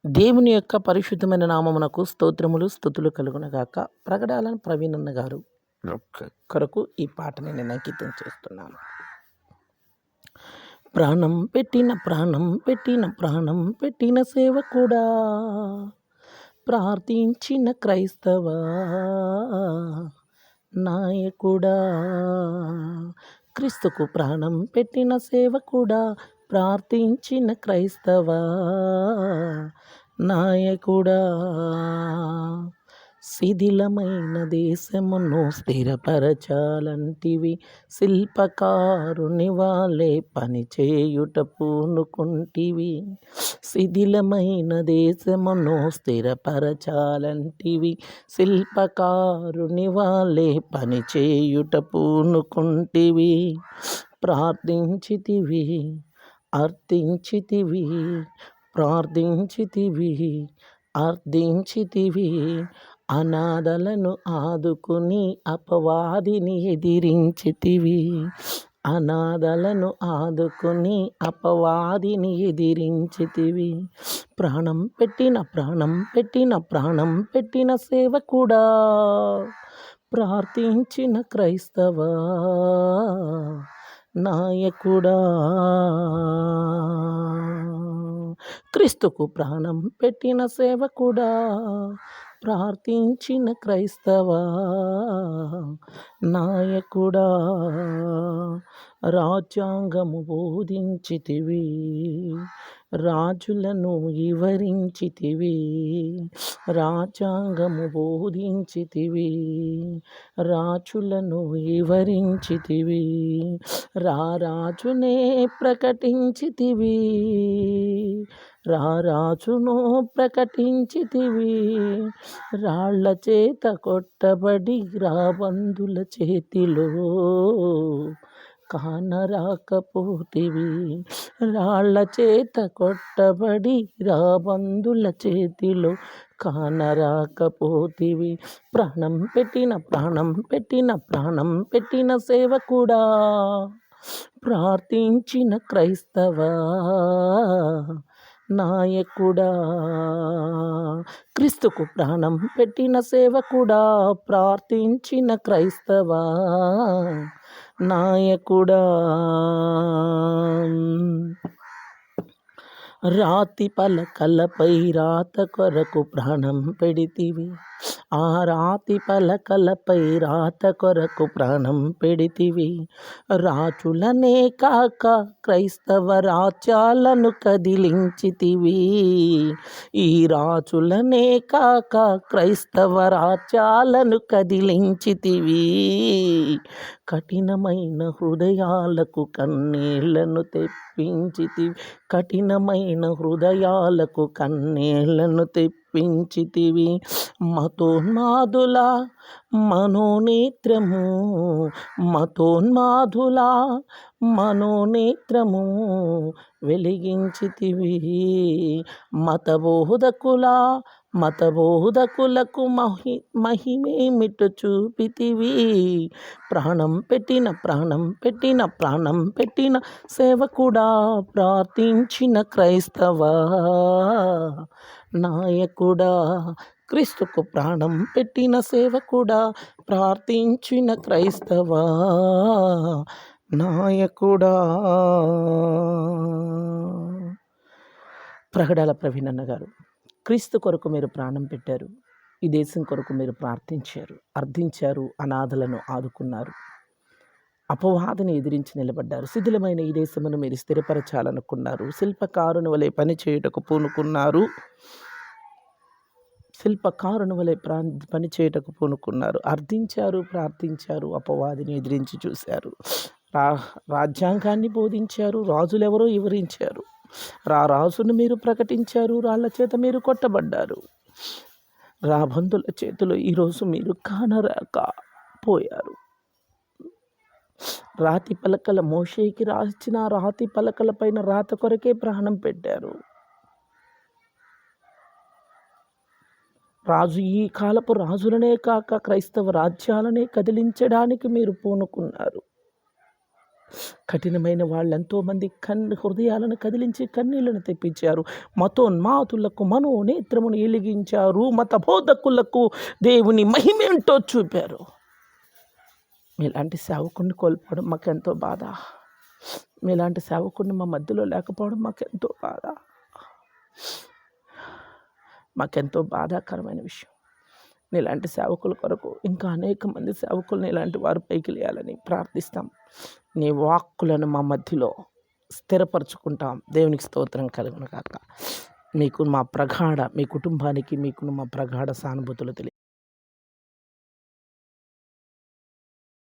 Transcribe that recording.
దేవుని యొక్క పరిశుద్ధమైన నామమునకు స్తోత్రములు స్తుతులు కలుగునగాక. ప్రగడాలను ప్రవీణన్న గారు కొరకు ఈ పాటని నేను అంకితం చేస్తున్నాను. ప్రాణం పెట్టిన సేవకుడా, ప్రార్థించిన క్రైస్తవ నాయకుడా, క్రీస్తుకు ప్రాణం పెట్టిన సేవకుడా, ప్రార్థించిన క్రైస్తవ నాయకుడా, శిథిలమైన దేశమును స్థిరపరచాలంటివి, శిల్పకారుని వాళ్ళే పనిచేయుట పూనుకుంటివి. శిథిలమైన దేశమును స్థిరపరచాలంటివి, శిల్పకారుని వాళ్ళే పనిచేయుట పూనుకుంటివి. ప్రార్థించితివి, అర్థించితివి, అనాథలను ఆదుకుని అపవాదిని ఎదిరించితివి. అనాథలను ఆదుకుని అపవాదిని ఎదిరించితివి. ప్రాణం పెట్టిన సేవకుడా, ప్రార్థించిన క్రైస్తవ నాయకుడా, క్రీస్తుకు ప్రాణం పెట్టిన సేవకుడా, ప్రార్థించిన క్రైస్తవ నాయకుడా, రాజ్యాంగము బోధించితివి, రాజులను వివరించితివి. రాజ్యాంగము బోధించితివి, రాజులను వివరించితివి. రారాజునే ప్రకటించితివి, రారాజును ప్రకటించితివి. రాళ్ల చేత కొట్టబడి రాబందుల చేతిలో కానరాకపోతివి. రాళ్ల చేత కొట్టబడి రాబందుల చేతిలో కానరాకపోతివి. ప్రాణం పెట్టిన సేవకుడా, ప్రార్థించిన క్రైస్తవ నాయకుడా, క్రీస్తుకు ప్రాణం పెట్టిన సేవకుడా, ప్రార్థించిన క్రైస్తవ నాయకుడా. రాతి పలకలపై రాత కొరకు ప్రాణం పెడితివి. ఆ రాతి పలకలపై రాత కొరకు ప్రాణం పెడితివి. రాజులనే కాక క్రైస్తవ రాజ్యాలను కదిలించితివి. ఈ రాజులనే కాక క్రైస్తవ రాజ్యాలను కదిలించితివి. కఠినమైన హృదయాలకు కన్నీళ్లను తెప్పించితివి. కఠినమైన హృదయాలకు కన్నీళ్లను తెప్పించితివి. మతోన్మాదుల మనోనేత్రము వెలిగించితివి. మతబోధకులకు మహిమేమిటో చూపితివి. ప్రాణం పెట్టిన సేవకుడా, ప్రార్థించిన క్రైస్తవ నాయకుడా, క్రీస్తుకు ప్రాణం పెట్టిన సేవకుడా, ప్రార్థించిన క్రైస్తవ నాయకుడా. ప్రగడాల ప్రవీణన్న గారు, క్రీస్తు కొరకు మీరు ప్రాణం పెట్టారు. ఈ దేశం కొరకు మీరు ప్రార్థించారు, అర్థించారు, అనాథలను ఆదుకున్నారు, అపవాదిని ఎదిరించి నిలబడ్డారు. శిథిలమైన ఈ దేశమును మీరు స్థిరపరచాలనుకున్నారు. శిల్పకారుని వలె పనిచేయుటకు పూనుకున్నారు. పనిచేయుటకు పూనుకున్నారు. అర్థించారు, ప్రార్థించారు, అపవాదిని ఎదిరించి చూశారు. రాజ్యాంగాన్ని బోధించారు, రాజులెవరో వివరించారు. రాజును మీరు ప్రకటించారు, రాళ్ల చేత మీరు కొట్టబడ్డారు. రాబందుల చేతిలో ఈరోజు మీరు కానరాకపోయారు. రాతి పలకల మోషేకి రాసిన రాతి పలకల పైన రాత కొరకే ప్రాణం పెట్టారు. ఈ కాలపు రాజులనే కాక క్రైస్తవ రాజ్యాలనే కదిలించడానికి మీరు పూనుకున్నారు. కఠినమైన వాళ్ళు ఎంతోమంది హృదయాలను కదిలించి కన్నీళ్లను తెప్పించారు. మతోన్మాతులకు మనోనేత్రమును ఎలిగించారు. మత బోధకులకు దేవుని మహిమేంటో చూపారు. మీలాంటి సేవకుడిని కోల్పోవడం మాకెంతో బాధ. మీలాంటి సేవకుడిని మా మధ్యలో లేకపోవడం మాకెంతో బాధ. మాకెంతో బాధాకరమైన విషయం. నీలాంటి సేవకుల కొరకు ఇంకా అనేక మంది సేవకులను ఇలాంటి వారు పైకి లేయాలని ప్రార్థిస్తాం. నీ వాక్కులను మా మధ్యలో స్థిరపరచుకుంటాం. దేవునికి స్తోత్రం కలుగును గాక. మీ కుటుంబానికి మా ప్రగాఢ సానుభూతులు తెలియ